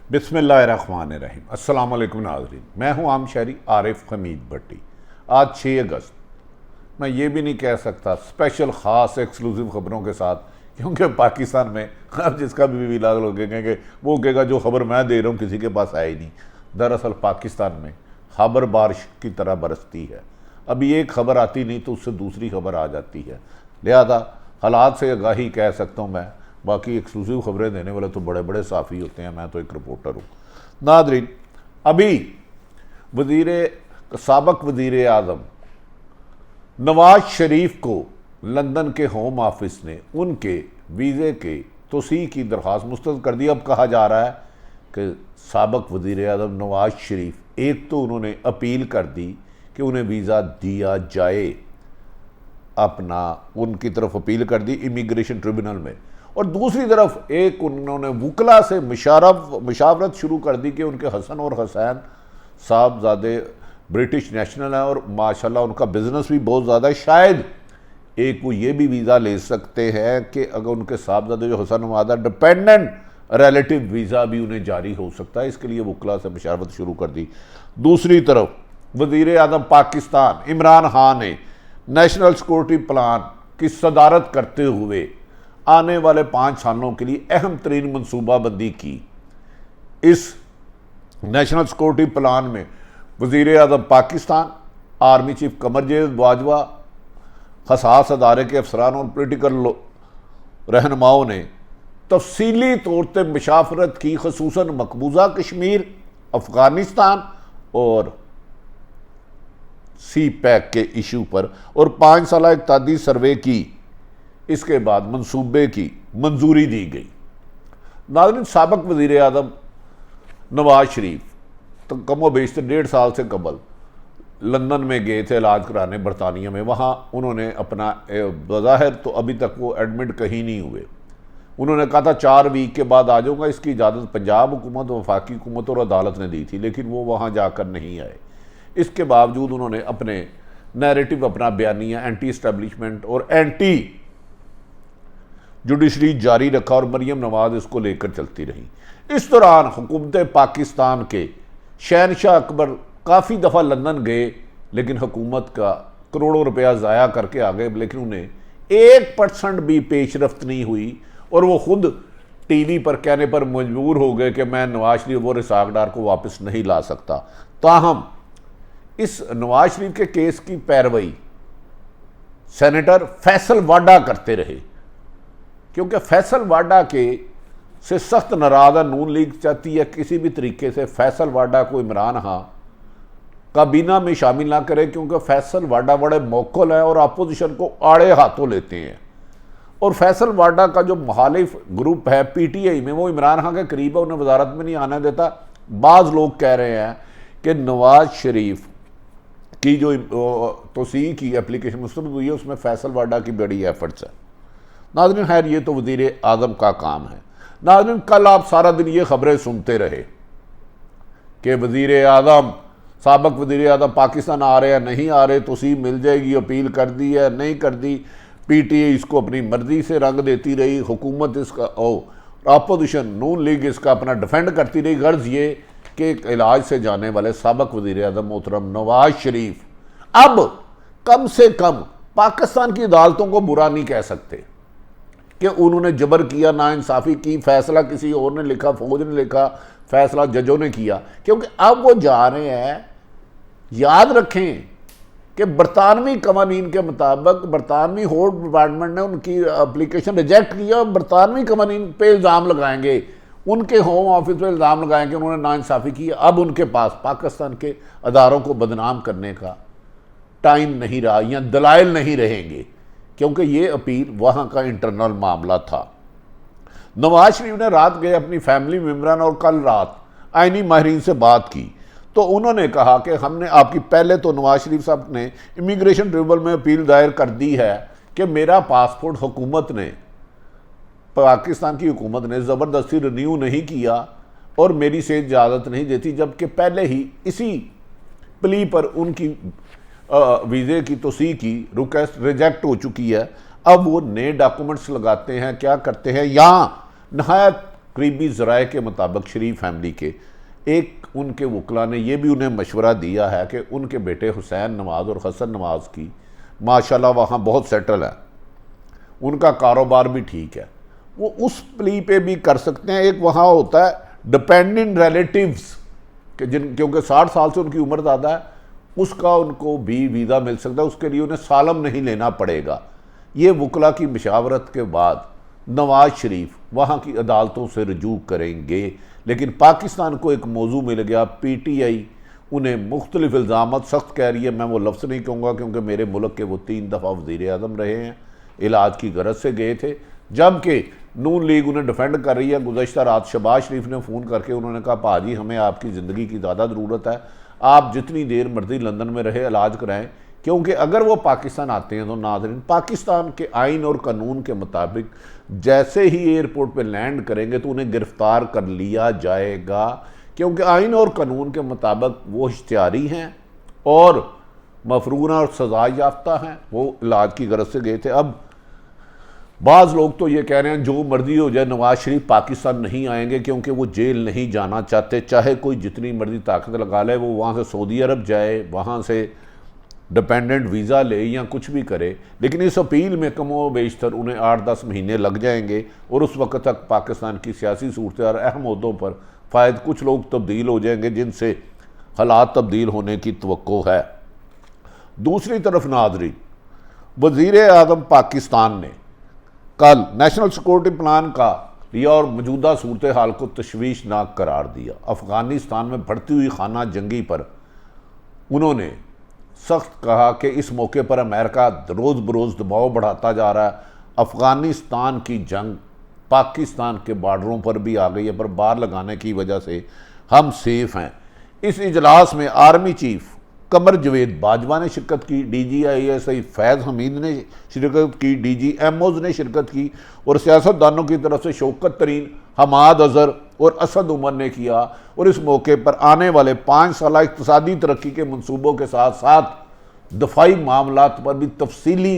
बिस्मिल्लाहिर्रहमानिर्रहीम। अस्सलाम वालेकुम नाज़रीन, मैं हूं आम शहरी आरिफ हमीद भट्टी। आज 6 अगस्त, मैं ये भी नहीं कह सकता स्पेशल ख़ास एक्सक्लूसिव ख़बरों के साथ, क्योंकि पाकिस्तान में अब जिसका भी विलाग लोग कहेंगे वो कहेगा जो खबर मैं दे रहा हूँ किसी के पास है ही नहीं। दरअसल पाकिस्तान में खबर बारिश की तरह बरसती है। अभी एक खबर आती नहीं तो उससे दूसरी खबर आ जाती है, लिहाजा हालात से आगाही कह सकता हूँ मैं। बाकी एक्सक्लूसिव खबरें देने वाले तो बड़े बड़े साफ़ी होते हैं, मैं तो एक रिपोर्टर हूँ। नादरीन, अभी साबक वज़ीर आज़म नवाज शरीफ को लंदन के होम ऑफिस ने उनके वीज़े के तोसी की दरख्वास्त मुस्तरद कर दी। अब कहा जा रहा है कि साबक वज़ीर आज़म नवाज शरीफ, एक तो उन्होंने अपील कर दी कि उन्हें वीज़ा दिया जाए, अपना उनकी तरफ अपील कर दी इमिग्रेशन ट्रिब्यूनल में, और दूसरी तरफ एक उन्होंने वकला से मुशावरत शुरू कर दी कि उनके हसन और हुसैन साहबजादे ब्रिटिश नेशनल हैं और माशाल्लाह उनका बिजनेस भी बहुत ज़्यादा है, शायद एक वो ये भी वीज़ा ले सकते हैं कि अगर उनके साहबजादे जो हसन वादा डिपेंडेंट रिलेटिव वीज़ा भी उन्हें जारी हो सकता है। इसके लिए वकला से मुशावरत शुरू कर दी। दूसरी तरफ वज़ीर आज़म पाकिस्तान इमरान खान ने नेशनल सिक्योरिटी प्लान की सदारत करते हुए आने वाले 5 सालों के लिए अहम तरीन मनसूबाबंदी की। इस नेशनल सिक्योरिटी प्लान में वज़ीर आज़म पाकिस्तान, आर्मी चीफ कमरजेद बाजवा, हसास अदारे के अफसरान और पोलिटिकल रहनुमाओं ने तफसीली तौर पर मुशावरत की, खसूसन मकबूजा कश्मीर, अफ़गानिस्तान और सी पैक के इशू पर, और 5 साल इक़्तिसादी सर्वे की। इसके बाद मंसूबे की मंजूरी दी गई। नाज़रीन, साबक वज़ीर आज़म नवाज शरीफ तो कमो बेशतर 1.5 साल से कबल लंदन में गए थे इलाज कराने बरतानिया में। वहाँ उन्होंने अपना बज़ाहिर तो अभी तक वो एडमिट कहीं नहीं हुए। उन्होंने कहा था 4 वीक के बाद आ जाऊँगा। इसकी इजाज़त पंजाब हुकूमत, वफाकी हुकूमत और अदालत ने दी थी, लेकिन वो वहाँ जाकर नहीं आए। इसके बावजूद उन्होंने अपने नैरेटिव, अपना बयानिया एंटी इस्टेब्लिशमेंट और एंटी जुडिशरी जारी रखा और मरियम नवाज इसको लेकर चलती रही। इस दौरान हुकूमत पाकिस्तान के शहनशाह अकबर काफ़ी दफ़ा लंदन गए, लेकिन हुकूमत का करोड़ों रुपया ज़ाया करके आ गए, लेकिन उन्हें 1% भी पेशरफ्त नहीं हुई और वो खुद टीवी पर कहने पर मजबूर हो गए कि मैं नवाज शरीफ और इसहाक डार को वापस नहीं ला सकता। ताहम इस नवाज शरीफ के केस की पैरवी सेनेटर फैसल वाडा करते रहे, क्योंकि फैसल वाडा के से सख्त नाराज़ नून लीग चाहती है किसी भी तरीके से फैसल वाडा को इमरान खां काबीना में शामिल ना करे, क्योंकि फैसल वाडा बड़े मोकल है और अपोजिशन को आड़े हाथों लेते हैं। और फैसल वाडा का जो मुखालिफ ग्रुप है PTI में, वो इमरान खां के करीब है, उन्हें वजारत में नहीं आने देता। बाज़ लोग कह रहे हैं कि नवाज शरीफ की जो तोसी की एप्लीकेशन मुस्तरद हुई है उसमें फैसल वाडा की बड़ी एफर्ट्स है। नाज़रीन, खैर ये तो वज़ीर आज़म का काम है। नाज़रीन, कल आप सारा दिन ये खबरें सुनते रहे कि वज़ीर आज़म, साबक वज़ीर आज़म पाकिस्तान आ रहे हैं, नहीं आ रहे, तोसी मिल जाएगी, अपील कर दी है, नहीं कर दी, PTI इसको अपनी मर्जी से रंग देती रही, हुकूमत इसका अपोजिशन नून लीग इसका अपना डिफेंड करती रही। गर्ज ये कि इलाज से जाने वाले साबक वज़ीर आज़म मोहतरम नवाज शरीफ अब कम से कम पाकिस्तान की अदालतों को बुरा नहीं कह सकते कि उन्होंने जबर किया, नाइंसाफ़ी की, फैसला किसी और ने लिखा, फौज ने लिखा, फैसला जजों ने किया। क्योंकि अब वो जा रहे हैं, याद रखें कि बरतानवी कवानीन के मुताबिक बरतानवी होम डिपार्टमेंट ने उनकी एप्लीकेशन रिजेक्ट किया और बरतानवी कवानीन पे इल्ज़ाम लगाएंगे, उनके होम ऑफिस पे इल्ज़ाम लगाएंगे उन्होंने नाइंसाफ़ी की। अब उनके पास पाकिस्तान के अदारों को बदनाम करने का टाइम नहीं रहा या दलाइल नहीं रहेंगे, क्योंकि ये अपील वहाँ का इंटरनल मामला था। नवाज शरीफ ने रात गए अपनी फैमिली मेम्बरान और कल रात आईनी माहिरीन से बात की, तो उन्होंने कहा कि हमने आपकी, पहले तो नवाज शरीफ साहब ने इमिग्रेशन ट्रिब्यूनल में अपील दायर कर दी है कि मेरा पासपोर्ट हुकूमत ने, पाकिस्तान की हुकूमत ने ज़बरदस्ती रिन्यू नहीं किया और मेरी से इजाज़त नहीं देती, जबकि पहले ही इसी प्ली पर उनकी वीज़े की तोसी की रिक्वेस्ट रिजेक्ट हो चुकी है। अब वो नए डॉक्यूमेंट्स लगाते हैं, क्या करते हैं, यहाँ नहायत करीबी ज़राए के मुताबिक शरीफ फैमिली के एक उनके वकला ने यह भी उन्हें मशवरा दिया है कि उनके बेटे हुसैन नवाज़ और हसन नवाज़ की माशाल्लाह वहाँ बहुत सेटल है, उनका कारोबार भी ठीक है, वो उस प्ली पे भी कर सकते हैं। एक वहाँ होता है डिपेंडेंट रिलेटिव्स कि क्योंकि 60 साल से उनकी उम्र ज़्यादा है, उसका उनको भी वीज़ा मिल सकता है, उसके लिए उन्हें सालम नहीं लेना पड़ेगा। ये वकला की मशावरत के बाद नवाज शरीफ वहाँ की अदालतों से रजू करेंगे। लेकिन पाकिस्तान को एक मौजू मिल गया, PTI उन्हें मुख्तलिफ इल्ज़ामात सख्त कह रही है, मैं वो लफ्ज़ नहीं कहूँगा क्योंकि मेरे मुल्क के वो 3 दफ़ा वज़ीर आज़म रहे हैं, इलाज की गरज से गए थे, जबकि नून लीग उन्हें डिफेंड कर रही है। गुज़श्ता रात शहबाज शरीफ ने फ़ोन करके उन्होंने कहा पाजी हमें आपकी ज़िंदगी की ज़्यादा ज़रूरत है, आप जितनी देर मर्जी लंदन में रहे इलाज कराएं, क्योंकि अगर वो पाकिस्तान आते हैं तो नाज़रीन पाकिस्तान के आइन और कानून के मुताबिक जैसे ही एयरपोर्ट पे लैंड करेंगे तो उन्हें गिरफ़्तार कर लिया जाएगा, क्योंकि आइन और कानून के मुताबिक वो इश्तिहारी हैं और मफरूना और सज़ा याफ्ता हैं, वो इलाज की गरज से गए थे। अब बाज़ लोग तो ये कह रहे हैं जो मर्जी हो जाए नवाज शरीफ पाकिस्तान नहीं आएंगे क्योंकि वो जेल नहीं जाना चाहते, चाहे कोई जितनी मर्जी ताकत लगा ले, वो वहाँ से सऊदी अरब जाए, वहाँ से डिपेंडेंट वीज़ा ले या कुछ भी करे, लेकिन इस अपील में कमो बेशतर उन्हें 8-10 महीने लग जाएंगे और उस वक्त तक पाकिस्तान की सियासी सूरत और अहम अहदों पर फ़ायद कुछ लोग तब्दील हो जाएंगे जिनसे हालात तब्दील होने की तवक्को है। दूसरी तरफ नाज़रीन, वज़ीर आज़म पाकिस्तान ने कल नेशनल सिक्योरिटी प्लान का लिया और मौजूदा सूरत हाल को तशवीशनाक करार दिया। अफ़गानिस्तान में बढ़ती हुई खाना जंगी पर उन्होंने सख्त कहा कि इस मौके पर अमेरिका रोज़ बरोज़ दबाव बढ़ाता जा रहा है, अफ़गानिस्तान की जंग पाकिस्तान के बॉर्डरों पर भी आ गई है, पर बार लगाने की वजह से हम सेफ हैं। इस इजलास में आर्मी चीफ कमर जवेद बाजवा ने शिरकत की, DGISI फैज़ हमीद ने शिरकत की, DG एमओज ने शिरकत की और सियासतदानों की तरफ से शौकत तरीन, हमाद अज़हर और असद उमर ने किया। और इस मौके पर आने वाले 5 साल इक़्तिसादी तरक्की के मनसूबों के साथ साथ दफाई मामलात पर भी तफसीली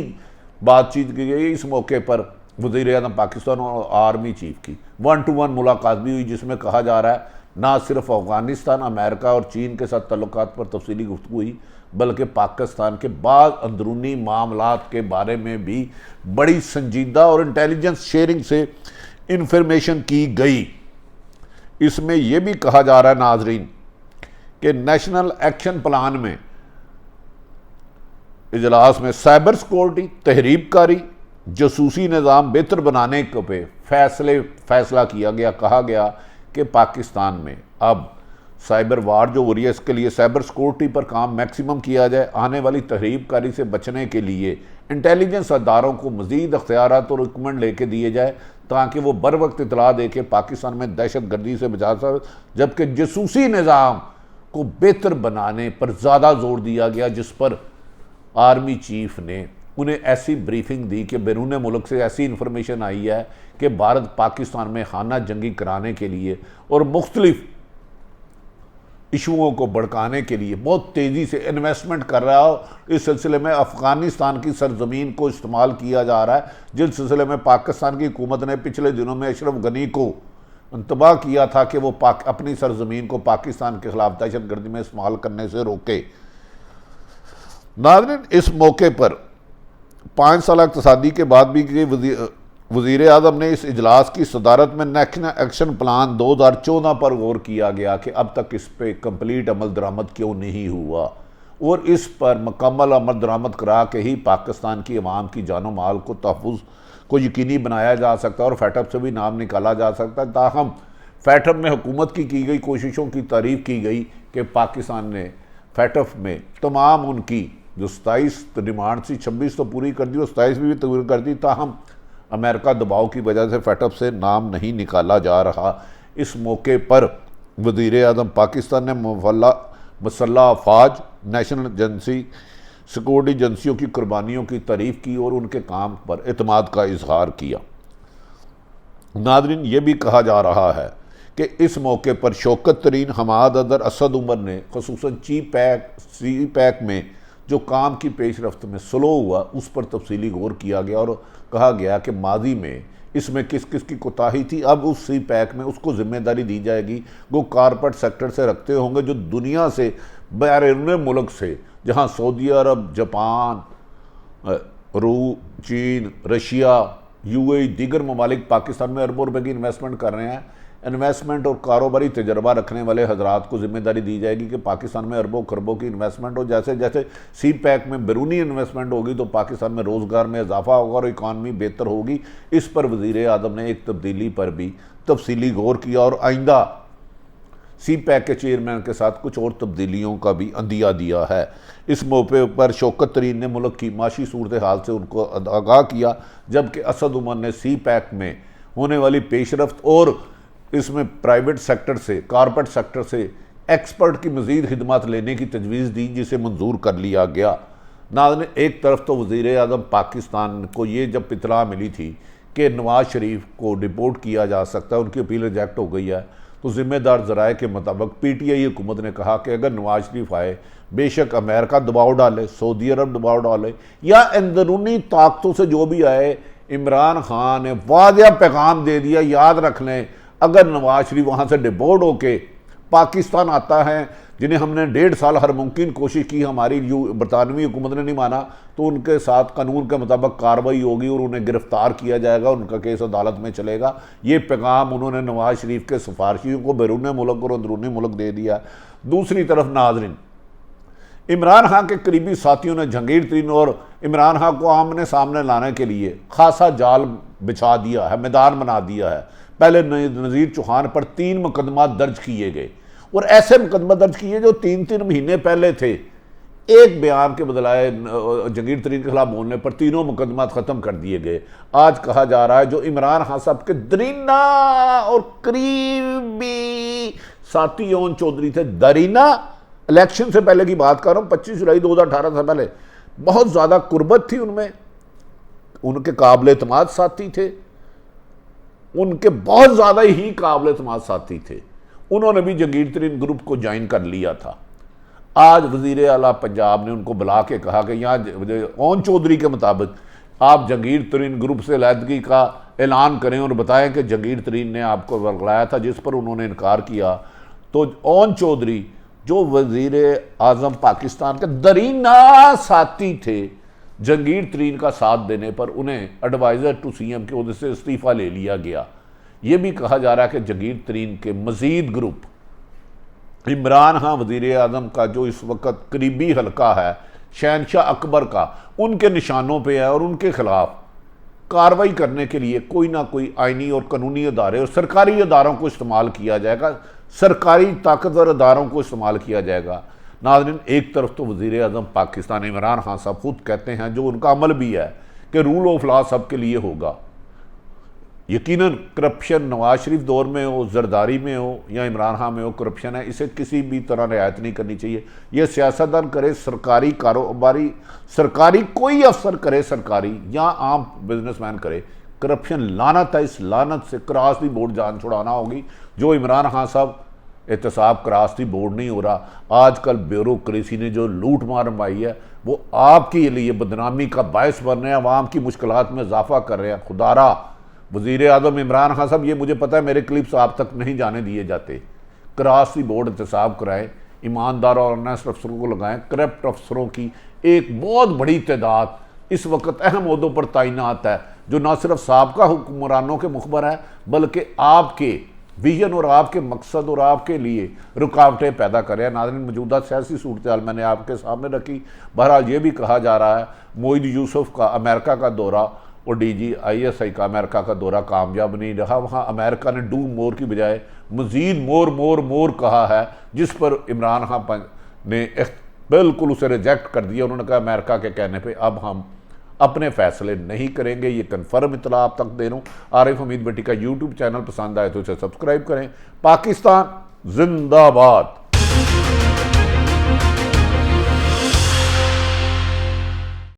बातचीत की गई। इस मौके पर वज़ीर आज़म पाकिस्तान और आर्मी चीफ की 1-to-1 मुलाकात भी हुई, जिसमें कहा जा रहा है ना सिर्फ अफ़गानिस्तान, अमेरिका और चीन के साथ तल्लुकात पर तफसीली गुफ्तगू हुई, बल्कि पाकिस्तान के बाद अंदरूनी मामलात के बारे में भी बड़ी संजीदा और इंटेलिजेंस शेयरिंग से इंफॉर्मेशन की गई। इसमें यह भी कहा जा रहा है नाजरीन कि नेशनल एक्शन प्लान में इजलास में साइबर सिक्योरिटी, तहरीबकारी, जासूसी निज़ाम बेहतर बनाने पे फैसला किया गया। कहा गया कि पाकिस्तान में अब साइबर वार जो हो रही है इसके लिए साइबर सिक्योरिटी पर काम मैक्सिमम किया जाए। आने वाली तहरीबकारी से बचने के लिए इंटेलिजेंस अदारों को मज़ीद अख्तियारात और रिकमेंड लेके दिए जाए ताकि वो बर वक्त इतला दे के पाकिस्तान में दहशत गर्दी से बचा सके, जबकि जासूसी निज़ाम को बेहतर बनाने पर ज़्यादा जोर दिया गया, जिस पर आर्मी चीफ ने उन्हें ऐसी ब्रीफिंग दी कि बैरून मुल्क से ऐसी इन्फॉर्मेशन आई है कि भारत पाकिस्तान में खाना जंगी कराने के लिए और मुख्तलिफ इशुओं को भड़काने के लिए बहुत तेज़ी से इन्वेस्टमेंट कर रहा है। इस सिलसिले में अफ़गानिस्तान की सरजमीन को इस्तेमाल किया जा रहा है, जिस सिलसिले में पाकिस्तान की हुकूमत ने पिछले दिनों में अशरफ गनी को इंतबाह किया था कि वो अपनी सरजमीन को पाकिस्तान के खिलाफ दहशत गर्दी में इस्तेमाल करने से रोके। नाज़रीन, इस मौके पर 5 साल इक़्तिसादी के बाद भी वज़ीर आज़म ने इस इजलास की सदारत में नेशनल एक्शन प्लान 2014 पर गौर किया गया कि अब तक इस पर कंप्लीट अमल दरामद क्यों नहीं हुआ और इस पर मुकम्मल अमल दरामद करा के ही पाकिस्तान की अवाम की जानो माल को तहफ़्फ़ुज़ को यकीनी बनाया जा सकता है और फैटअप से भी नाम निकाला जा सकता है। ताहम फैटअप में हुकूमत की गई कोशिशों की तारीफ़ की गई कि पाकिस्तान ने फैटअप में तमाम उनकी जो 27 डिमांड थी 26 तो पूरी कर दी और 27 भी पूरी कर दी, ताहम अमेरिका दबाव की वजह से फैटअप से नाम नहीं निकाला जा रहा। इस मौके पर वज़ीर आज़म पाकिस्तान ने मसल्ह अफवाज, नेशनल एजेंसी, सिक्योरिटी एजेंसियों की कुर्बानियों की तारीफ़ की और उनके काम पर एतमाद का इजहार किया। नाज़रीन, ये भी कहा जा रहा है कि इस मौके पर शौकत तरीन, हमाद अज़हर, असद उमर ने ख़ुसूसन सी पैक में जो काम की पेश रफ्त में स्लो हुआ उस पर तफसीली गौर किया गया और कहा गया कि माजी में इसमें किस किस की कोताही थी। अब उस सी पैक में उसको जिम्मेदारी दी जाएगी, वो कारपोरेट सेक्टर से रखते होंगे जो दुनिया से, बैरून मुल्क से, जहाँ सऊदी अरब, जापान, चीन, रशिया, यूएई, दीगर ममालिक पाकिस्तान में अरबों रुपए की इन्वेस्टमेंट कर रहे हैं। इन्वेस्टमेंट और कारोबारी तजर्बा रखने वाले हजरात को जिम्मेदारी दी जाएगी कि पाकिस्तान में अरबों खरबों की इन्वेस्टमेंट हो। जैसे जैसे सी पैक में बैरूनी इन्वेस्टमेंट होगी तो पाकिस्तान में रोज़गार में इजाफा होगा और इकानमी बेहतर होगी। इस पर वज़ीर आज़म ने एक तब्दीली पर भी तफसीली गौर किया और आइंदा सी पैक के चेयरमैन के साथ कुछ और तब्दीलियों का भी अंदिया दिया है। इस मौके पर शौकत तरीन ने मुल्क की माशी सूरत हाल से उनको आगाह किया, जबकि असद उमर ने सी पैक में होने वाली पेशरफ्त और इसमें प्राइवेट सेक्टर से, कारपोरेट सेक्टर से एक्सपर्ट की मज़ीद खिदमत लेने की तजवीज़ दी, जिसे मंजूर कर लिया गया। नाज़रीन, एक तरफ तो वज़ीर आज़म पाकिस्तान को ये जब इत्तला मिली थी कि नवाज शरीफ को डिपोर्ट किया जा सकता है, उनकी अपील रिजेक्ट हो गई है, तो ज़िम्मेदार ज़राए के मुताबिक पीटीआई हुकूमत ने कहा कि अगर नवाज शरीफ आए, बेशक अमेरिका दबाव डाले, सऊदी अरब दबाव डाले या अंदरूनी ताकतों से जो भी आए, इमरान खान ने वाज़ेह पैगाम दे दिया, याद रख लें, अगर नवाज शरीफ वहाँ से डिपोर्ट होके पाकिस्तान आता है, जिन्हें हमने 1.5 साल हर मुमकिन कोशिश की, हमारी बरतानवी हुकूमत ने नहीं माना, तो उनके साथ कानून के मुताबिक कार्रवाई होगी और उन्हें गिरफ्तार किया जाएगा, उनका केस अदालत में चलेगा। ये पैगाम उन्होंने नवाज शरीफ के सिफारशियों को बैरून मुल्क और अंदरूनी मुल्क दे दिया। दूसरी तरफ नाज़रीन, इमरान खान के करीबी साथियों ने जहांगीर तरीन और इमरान खान को आमने सामने लाने के लिए खासा जाल बिछा दिया है, मैदान बना दिया है। पहले नज़ीर चौहान पर 3 मुकदमा दर्ज किए गए और ऐसे मुकदमा दर्ज किए जो 3-3 महीने पहले थे। एक बयान के बदलाए जहांगीर तरीन के खिलाफ बोलने पर तीनों मुकदमा ख़त्म कर दिए गए। आज कहा जा रहा है जो इमरान खान साहब के दरीना और करीबी साथी ओन चौधरी थे, दरीना इलेक्शन से पहले की बात कर रहा हूँ, 25 जुलाई 2018 से पहले, बहुत ज़्यादा कुर्बत थी उनमें, उनके काबिल एतमाद साथी थे, उनके बहुत ज़्यादा ही काबिल एतमाद साथी थे। उन्होंने भी जहांगीर तरीन ग्रुप को ज्वाइन कर लिया था। आज वज़ीर आला पंजाब ने उनको बुला के कहा कि यहाँ ओन चौधरी के मुताबिक आप जहांगीर तरीन ग्रुप से अलहदगी का ऐलान करें और बताएं कि जहांगीर तरीन ने आपको वर्गलाया था, जिस पर उन्होंने इनकार किया। तो ओन चौधरी जो वज़ीर आज़म पाकिस्तान के दरीना साथी थे, जहांगीर तरीन का साथ देने पर उन्हें एडवाइज़र टू सीएम के ओहदे से इस्तीफ़ा ले लिया गया। ये भी कहा जा रहा है कि जहांगीर तरीन के मज़ीद ग्रुप इमरान खान वज़ीर आज़म का जो इस वक्त करीबी हल्का है शहनशाह अकबर का, उनके निशानों पे है और उनके खिलाफ कार्रवाई करने के लिए कोई ना कोई आइनी और कानूनी अदारे और सरकारी अदारों को इस्तेमाल किया जाएगा, सरकारी ताकतवर अदारों को इस्तेमाल किया जाएगा। नाज़रीन, एक तरफ तो वज़ीर आज़म पाकिस्तान इमरान खान साहब खुद कहते हैं, जो उनका अमल भी है, कि रूल ऑफ लॉ सबके लिए होगा। यकीनन करप्शन नवाज शरीफ दौर में हो, जरदारी में हो या इमरान खान में हो, करप्शन है, इसे किसी भी तरह रियायत नहीं करनी चाहिए। यह सियासतदान करे, सरकारी कारोबारी, सरकारी कोई अफसर करे, सरकारी या आम बिजनेसमैन करे, करप्शन लानत है। इस लानत से क्रॉस दी बोर्ड जान छुड़ाना होगी। जो इमरान खान साहब एहतसाब क्रॉस दी बोर्ड नहीं हो रहा, आजकल ब्यूरोक्रेसी ने जो लूट मार मचाई है वो आपके लिए बदनामी का बायस बन रहे हैं, आवाम की मुश्किलात में इजाफा कर रहे हैं। खुदारा वज़ीर आज़म इमरान खान साहब, ये मुझे पता है मेरे क्लिप्स आप तक नहीं जाने दिए जाते, क्रॉस दी बोर्ड एहतसाब कराएं, ईमानदार और ऑनेस्ट अफसरों को लगाएं। करप्ट अफसरों की एक बहुत बड़ी तादाद इस वक्त अहम ओहदों पर तैनात है, जो न सिर्फ साबका हुक्मरानों के मुखबर है बल्कि आपके विजन और आपके मकसद और आपके लिए रुकावटें पैदा करें। नाज़रीन, मौजूदा सियासी सूरत हाल मैंने आपके सामने रखी। बहरहाल ये भी कहा जा रहा है मोईद यूसुफ का अमेरिका का दौरा और DGISI का अमेरिका का दौरा कामयाब नहीं रहा। वहाँ अमेरिका ने डू मोर की बजाय मज़ीद मोर कहा है, जिस पर इमरान खान ने बिल्कुल उसे रिजेक्ट कर दिया। उन्होंने कहा अमेरिका के कहने पे अब हम अपने फैसले नहीं करेंगे। ये कन्फर्म इतला आप तक दे रहा हूँ। आरिफ हमीद भट्टी का यूट्यूब चैनल पसंद आए तो इसे सब्सक्राइब करें। पाकिस्तान जिंदाबाद।